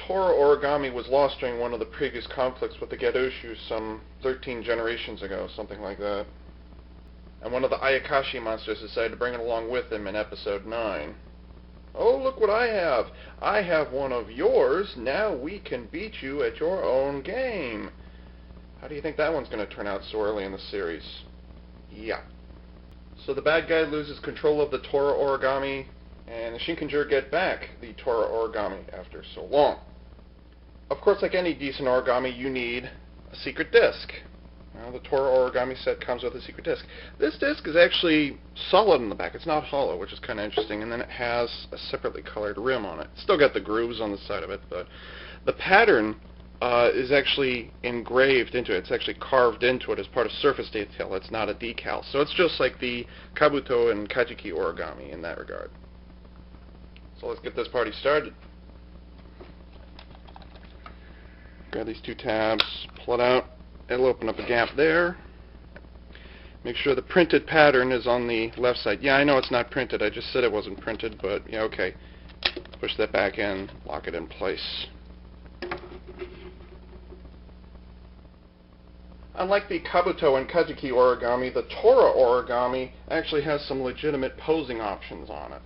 Tora Origami was lost during one of the previous conflicts with the Gadoshu some 13 generations ago, something like that. And one of the Ayakashi monsters decided to bring it along with him in episode 9. Oh, look what I have! I have one of yours. Now we can beat you at your own game. How do you think that one's going to turn out so early in the series? Yeah. So the bad guy loses control of the Tora Origami, and the Shinkenger get back the Tora Origami after so long. Of course, like any decent origami, you need a secret disc. Well, the Tora Origami set comes with a secret disc. This disc is actually solid in the back. It's not hollow, which is kind of interesting, and then it has a separately colored rim on it. It's still got the grooves on the side of it, but the pattern is actually engraved into it. It's actually carved into it as part of surface detail. It's not a decal. So it's just like the Kabuto and Kajiki origami in that regard. So let's get this party started. Grab these two tabs, pull it out. It'll open up a gap there. Make sure the printed pattern is on the left side. Yeah, I know it's not printed. I just said it wasn't printed, but yeah, okay. Push that back in, lock it in place. Unlike the Kabuto and Kajiki origami, the Tora Origami actually has some legitimate posing options on it.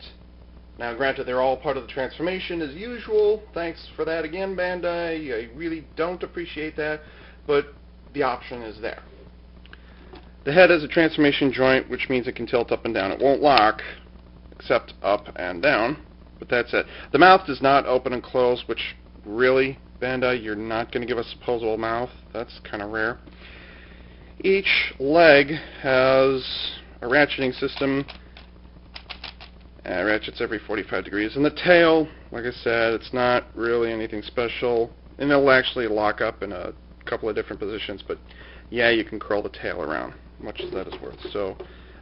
Now, granted, they're all part of the transformation as usual. Thanks for that again, Bandai. I really don't appreciate that, but the option is there. The head has a transformation joint, which means it can tilt up and down. It won't lock, except up and down, but that's it. The mouth does not open and close, which really, Bandai, you're not going to give us a posable mouth. That's kind of rare. Each leg has a ratcheting system. Ratchets every 45 degrees. And the tail, like I said, it's not really anything special. And it'll actually lock up in a couple of different positions, but yeah, you can curl the tail around, much as that is worth. So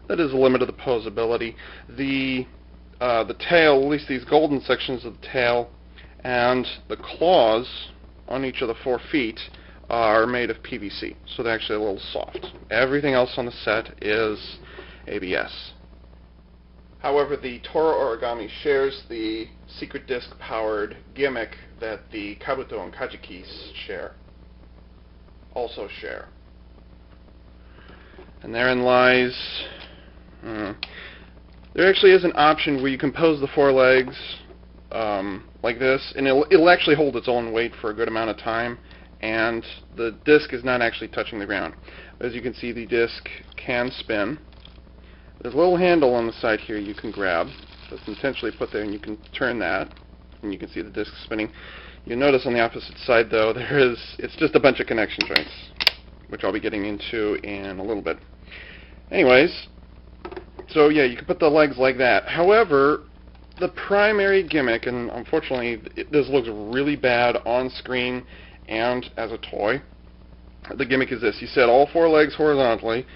that is the limit of the posability. The tail, at least these golden sections of the tail, and the claws on each of the 4 feet are made of PVC, so they're actually a little soft. Everything else on the set is ABS. However, the Tora Origami shares the secret disc-powered gimmick that the Kabuto and Kajikis also share. And therein lies... there actually is an option where you can pose the 4 legs like this, and it'll actually hold its own weight for a good amount of time, and the disc is not actually touching the ground. As you can see, the disc can spin. There's a little handle on the side here you can grab that's intentionally put there, and you can turn that, and you can see the disc spinning. You'll notice on the opposite side, though, it's just a bunch of connection joints, which I'll be getting into in a little bit. Anyways, so yeah, you can put the legs like that. However, the primary gimmick, and unfortunately this looks really bad on screen and as a toy, the gimmick is this. You set all 4 legs horizontally,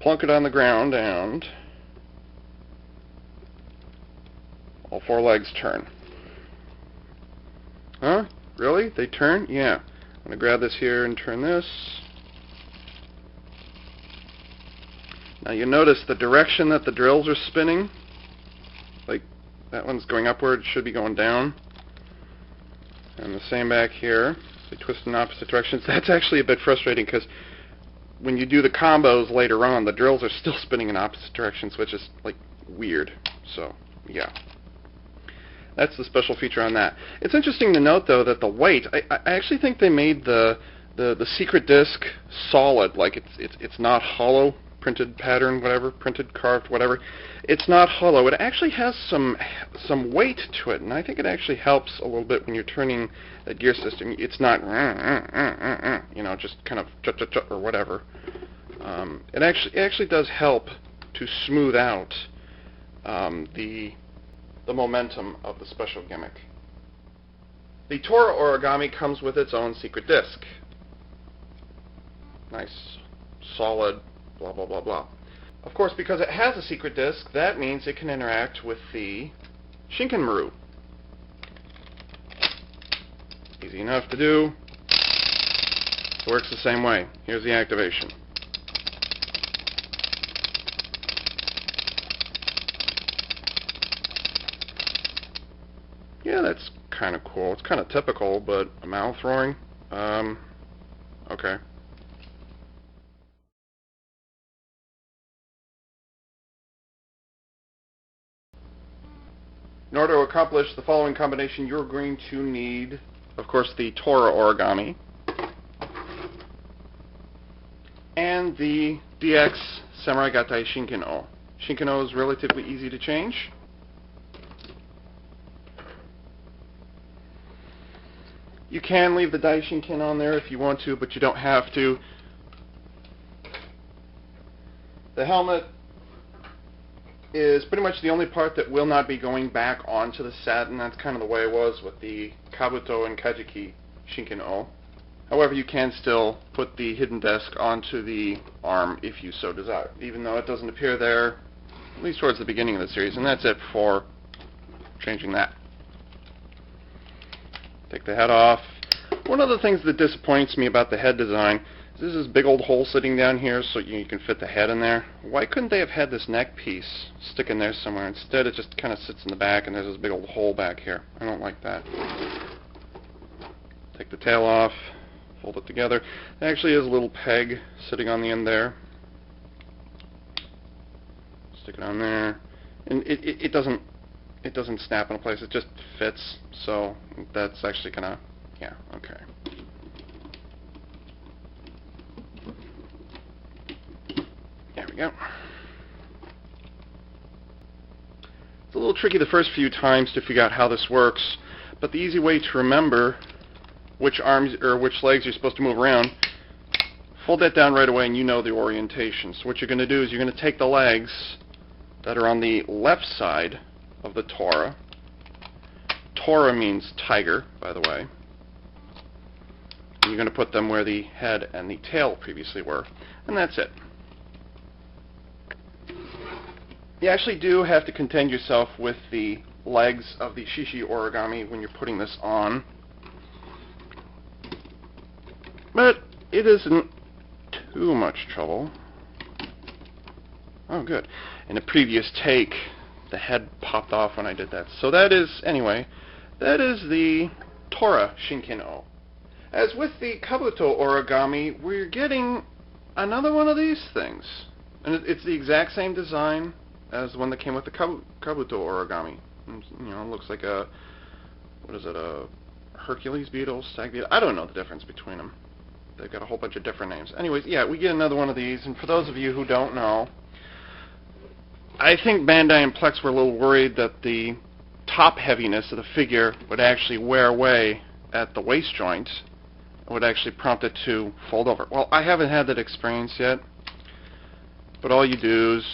plunk it on the ground, and all 4 legs turn. Huh? Really? They turn? Yeah. I'm going to grab this here and turn this. Now you notice the direction that the drills are spinning. Like, that one's going upward, it should be going down. And the same back here. They twist in opposite directions. That's actually a bit frustrating because when you do the combos later on, the drills are still spinning in opposite directions, which is, like, weird. So, yeah. That's the special feature on that. It's interesting to note, though, that the weight, I actually think they made the secret disc solid. Like, it's not hollow, printed pattern, whatever, printed, carved, whatever. It's not hollow. It actually has some weight to it, and I think it actually helps a little bit when you're turning that gear system. It's not, you know, just kind of ch-ch-ch or whatever. It actually does help to smooth out the momentum of the special gimmick. The Tora Origami comes with its own secret disc. Nice, solid, blah, blah, blah, blah. Of course, because it has a secret disc, that means it can interact with the Shinkenmaru. Easy enough to do. It works the same way. Here's the activation. Yeah, that's kind of cool. It's kind of typical, but a mouth roaring? Okay. In order to accomplish the following combination, you're going to need, of course, the Tora Origami and the DX Samurai Gattai Shinken-Oh. Shinken-Oh is relatively easy to change. You can leave the Daishinken on there if you want to, but you don't have to. The helmet is pretty much the only part that will not be going back onto the set, and that's kind of the way it was with the Kabuto and Kajiki Shinken-Oh. However, you can still put the hidden desk onto the arm if you so desire, even though it doesn't appear there, at least towards the beginning of the series, and that's it for changing that. Take the head off. One of the things that disappoints me about the head design is there's this big old hole sitting down here so you can fit the head in there. Why couldn't they have had this neck piece stick in there somewhere? Instead, it just kind of sits in the back and there's this big old hole back here. I don't like that. Take the tail off, fold it together. There actually is a little peg sitting on the end there. Stick it on there. And it doesn't snap into place, it just fits, so that's actually kind of, yeah, okay. There we go. It's a little tricky the first few times to figure out how this works, but the easy way to remember which arms or which legs you're supposed to move around, fold that down right away and you know the orientation. So what you're going to do is you're going to take the legs that are on the left side of the Tora. Tora means tiger, by the way. And you're going to put them where the head and the tail previously were, and that's it. You actually do have to contend yourself with the legs of the Shishi origami when you're putting this on, but it isn't too much trouble. Oh, good. In a previous take, the head popped off when I did that. So that is, anyway, that is the Tora Shinken-Oh. As with the Kabuto origami, we're getting another one of these things. And it's the exact same design as the one that came with the Kabuto origami. You know, it looks like a, what is it, a Hercules beetle, stag beetle? I don't know the difference between them. They've got a whole bunch of different names. Anyways, yeah, we get another one of these, and for those of you who don't know, I think Bandai and Plex were a little worried that the top heaviness of the figure would actually wear away at the waist joint, and would actually prompt it to fold over. Well, I haven't had that experience yet, but all you do is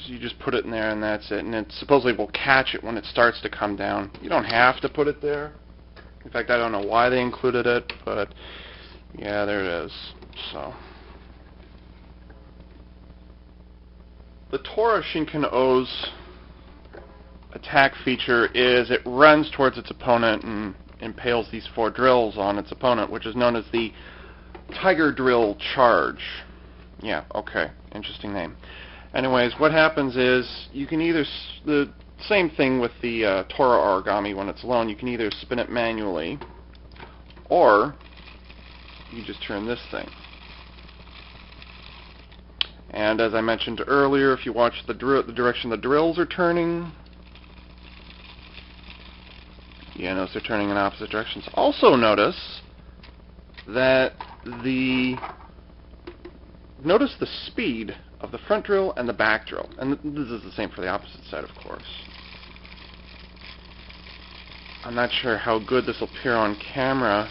you just put it in there and that's it, and it supposedly will catch it when it starts to come down. You don't have to put it there. In fact, I don't know why they included it, but yeah, there it is. So the Tora Shinken-Oh's attack feature is it runs towards its opponent and impales these 4 drills on its opponent, which is known as the Tiger Drill Charge. Yeah, okay, interesting name. Anyways, what happens is you can either, the same thing with the Tora Origami when it's alone, you can either spin it manually, or you just turn this thing. And as I mentioned earlier, if you watch the direction the drills are turning, you notice they're turning in opposite directions. Also notice that notice the speed of the front drill and the back drill. And this is the same for the opposite side, of course. I'm not sure how good this will appear on camera,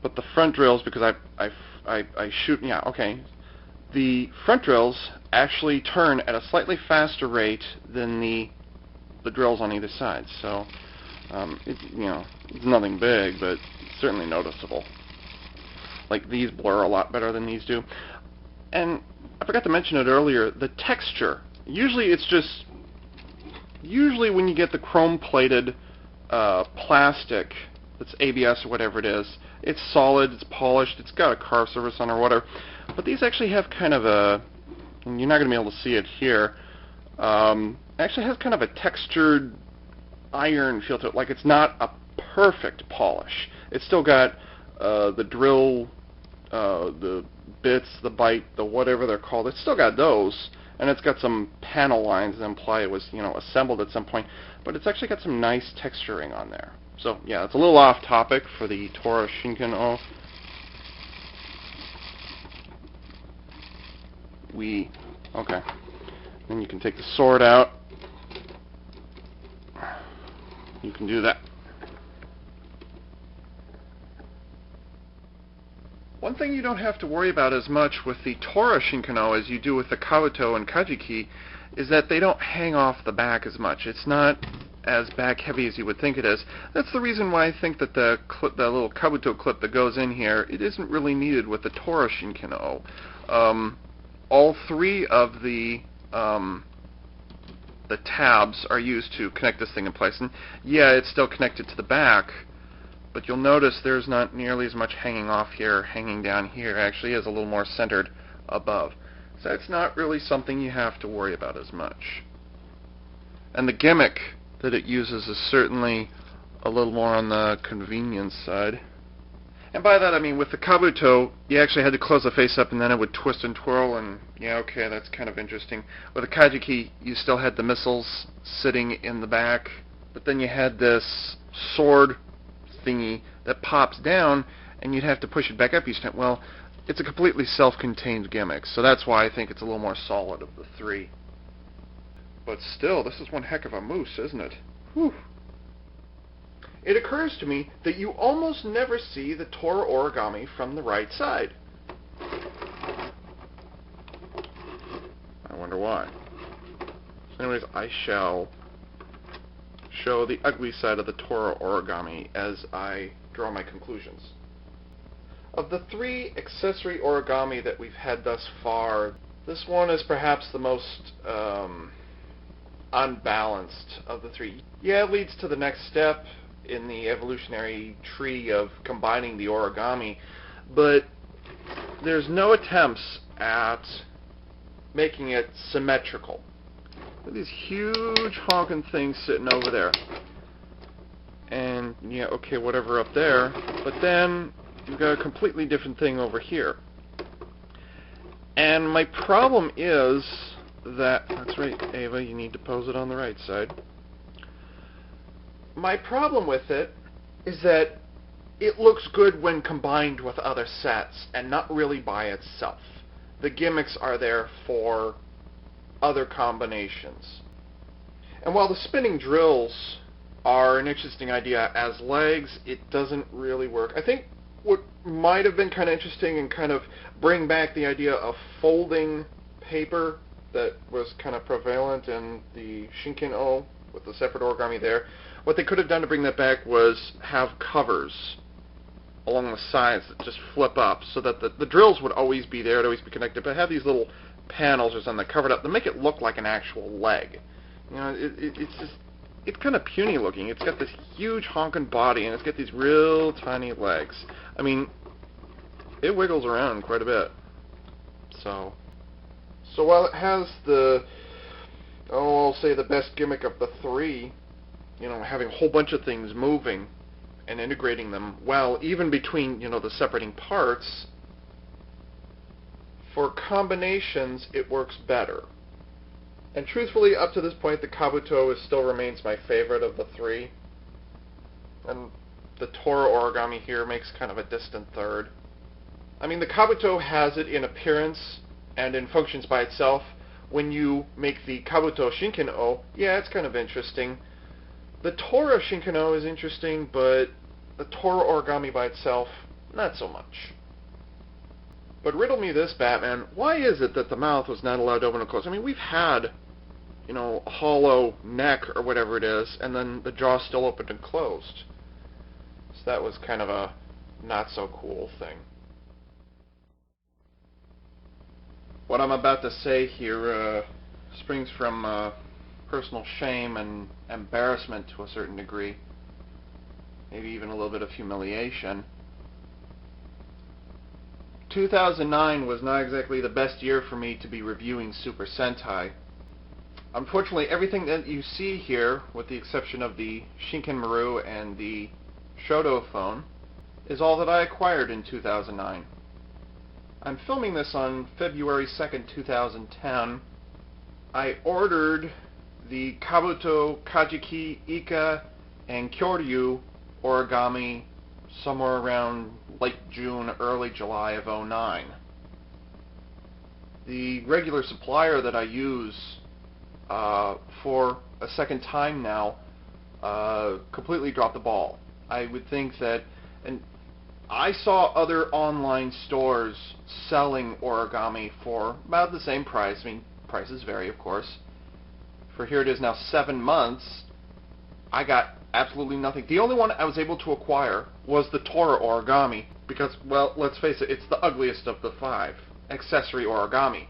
but the front drills, because I shoot, yeah, okay. The front drills actually turn at a slightly faster rate than the drills on either side. So, you know, it's nothing big, but it's certainly noticeable. Like, these blur a lot better than these do. And I forgot to mention it earlier, the texture. Usually when you get the chrome-plated plastic that's ABS or whatever it is, it's solid, it's polished, it's got a carve surface on or whatever. But these actually have kind of a, and you're not going to be able to see it here, actually has kind of a textured iron feel to it. Like, it's not a perfect polish. It's still got the drill, the bits, the bite, the whatever they're called. It's still got those, and it's got some panel lines that imply it was, assembled at some point. But it's actually got some nice texturing on there. So, yeah, it's a little off topic for the Tora Shinken-Oh. Okay. Then you can take the sword out. You can do that. One thing you don't have to worry about as much with the Tora Shinken-Oh as you do with the Kabuto and Kajiki is that they don't hang off the back as much. It's not as back heavy as you would think it is. That's the reason why I think that the little Kabuto clip that goes in here, it isn't really needed with the Tora Shinken-Oh. All three of the tabs are used to connect this thing in place. And yeah, it's still connected to the back, but you'll notice there's not nearly as much hanging off here, hanging down here. It actually is a little more centered above. So it's not really something you have to worry about as much. And the gimmick that it uses is certainly a little more on the convenience side. And by that I mean with the Kabuto, you actually had to close the face up and then it would twist and twirl, and yeah, okay, that's kind of interesting. With the Kajiki, you still had the missiles sitting in the back, but then you had this sword thingy that pops down, and you'd have to push it back up each time. Well, it's a completely self-contained gimmick, so that's why I think it's a little more solid of the three. But still, this is one heck of a moose, isn't it? Whew. It occurs to me that you almost never see the Tora Origami from the right side. I wonder why. So anyways, I shall show the ugly side of the Tora Origami as I draw my conclusions. Of the three accessory origami that we've had thus far, this one is perhaps the most unbalanced of the three. Yeah, it leads to the next step in the evolutionary tree of combining the origami, but there's no attempts at making it symmetrical. Look at these huge honking things sitting over there. And, yeah, okay, whatever up there, but then you've got a completely different thing over here. And my problem is that, that's right, Ava, you need to pose it on the right side. My problem with it is that it looks good when combined with other sets and not really by itself. The gimmicks are there for other combinations. And while the spinning drills are an interesting idea as legs, it doesn't really work. I think what might have been kind of interesting and kind of bring back the idea of folding paper that was kind of prevalent in the Shinken-Oh with the separate origami there. What they could have done to bring that back was have covers along the sides that just flip up so that the drills would always be there, it'd always be connected, but have these little panels or something covered up to make it look like an actual leg. You know, it's kind of puny looking. It's got this huge honking body and it's got these real tiny legs. I mean, it wiggles around quite a bit. So while it has the, I'll say the best gimmick of the three, you know, having a whole bunch of things moving and integrating them well, even between, you know, the separating parts, for combinations it works better. And truthfully, up to this point, the Kabuto still remains my favorite of the three. And the Tora Origami here makes kind of a distant third. I mean, the Kabuto has it in appearance and in functions by itself. When you make the Kabuto Shinken-Oh, yeah, it's kind of interesting. The Tora Shinken-Oh is interesting, but the Tora Origami by itself, not so much. But riddle me this, Batman, why is it that the mouth was not allowed to open and close? I mean, we've had, you know, a hollow neck or whatever it is, and then the jaw still opened and closed. So that was kind of a not-so-cool thing. What I'm about to say here springs from personal shame and embarrassment to a certain degree. Maybe even a little bit of humiliation. 2009 was not exactly the best year for me to be reviewing Super Sentai. Unfortunately, everything that you see here, with the exception of the Shinkenmaru and the Shoto phone, is all that I acquired in 2009. I'm filming this on February 2nd, 2010. I ordered the Kabuto, Kajiki, Ika, and Kyoryu origami somewhere around late June, early July of 2009. The regular supplier that I use for a second time now completely dropped the ball. I would think that, and I saw other online stores selling origami for about the same price. I mean, prices vary, of course. For here it is now 7 months, I got absolutely nothing. The only one I was able to acquire was the Tora Origami because, well, let's face it, it's the ugliest of the 5 accessory origami.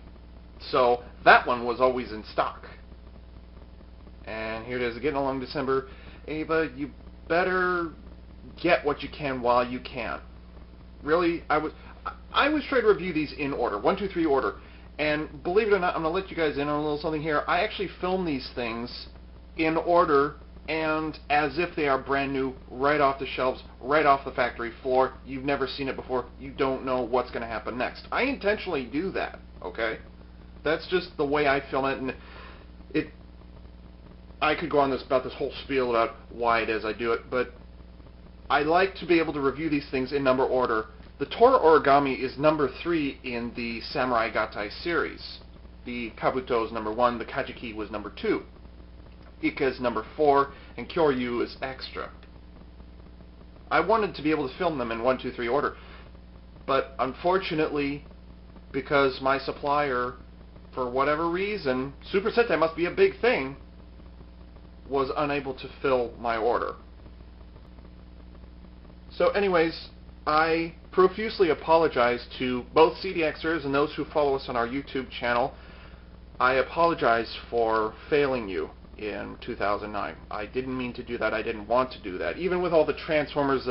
So that one was always in stock. And here it is, getting along December. Ava, you better get what you can while you can. Really, I was trying to review these in order, 1, 2, 3 order. And believe it or not, I'm going to let you guys in on a little something here. I actually film these things in order and as if they are brand new, right off the shelves, right off the factory floor. You've never seen it before. You don't know what's going to happen next. I intentionally do that, okay? That's just the way I film it, and I could go on about this whole spiel about why it is I do it, but I like to be able to review these things in number order. The Tora Origami is number 3 in the Samurai Gattai series. The Kabuto is number 1, the Kajiki was number 2. Ika is number 4, and Kyoryu is extra. I wanted to be able to film them in 1, 2, 3 order, but unfortunately, because my supplier, for whatever reason, Super Sentai must be a big thing, was unable to fill my order. So anyways, I profusely apologize to both CDXers and those who follow us on our YouTube channel. I apologize for failing you in 2009. I didn't mean to do that. I didn't want to do that. Even with all the Transformers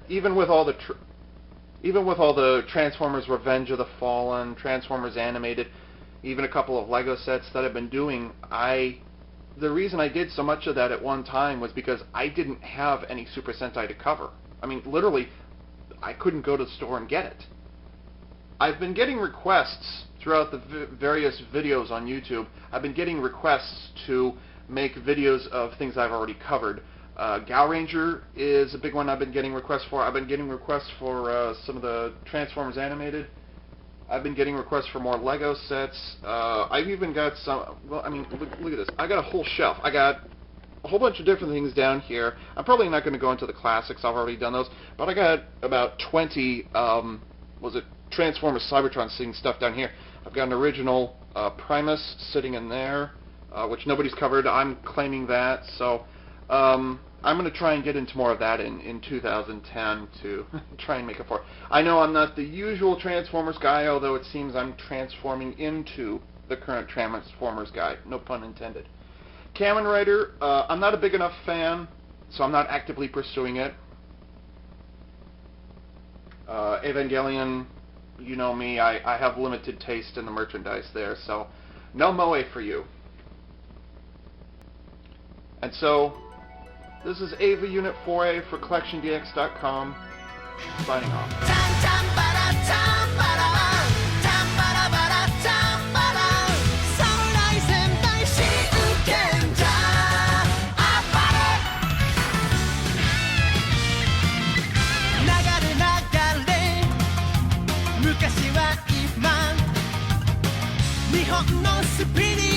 even with all the Transformers Revenge of the Fallen, Transformers Animated, even a couple of Lego sets that I've been doing, the reason I did so much of that at one time was because I didn't have any Super Sentai to cover. I mean, literally, I couldn't go to the store and get it. I've been getting requests throughout the various videos on YouTube. I've been getting requests to make videos of things I've already covered. Gal Ranger is a big one I've been getting requests for. I've been getting requests for some of the Transformers Animated. I've been getting requests for more Lego sets. I've even got some, well, I mean, look at this. I got a whole shelf. I got a whole bunch of different things down here. I'm probably not going to go into the classics. I've already done those. But I got about 20, Transformers Cybertron sitting stuff down here. I've got an original Primus sitting in there, which nobody's covered. I'm claiming that. So I'm going to try and get into more of that in 2010 to try and make it for. I know I'm not the usual Transformers guy, although it seems I'm transforming into the current Transformers guy. No pun intended. Kamen Rider, I'm not a big enough fan, so I'm not actively pursuing it. Evangelion, you know me, I have limited taste in the merchandise there, so no Moe for you. And so, this is Ava Unit 4A for CollectionDX.com, signing off. Spi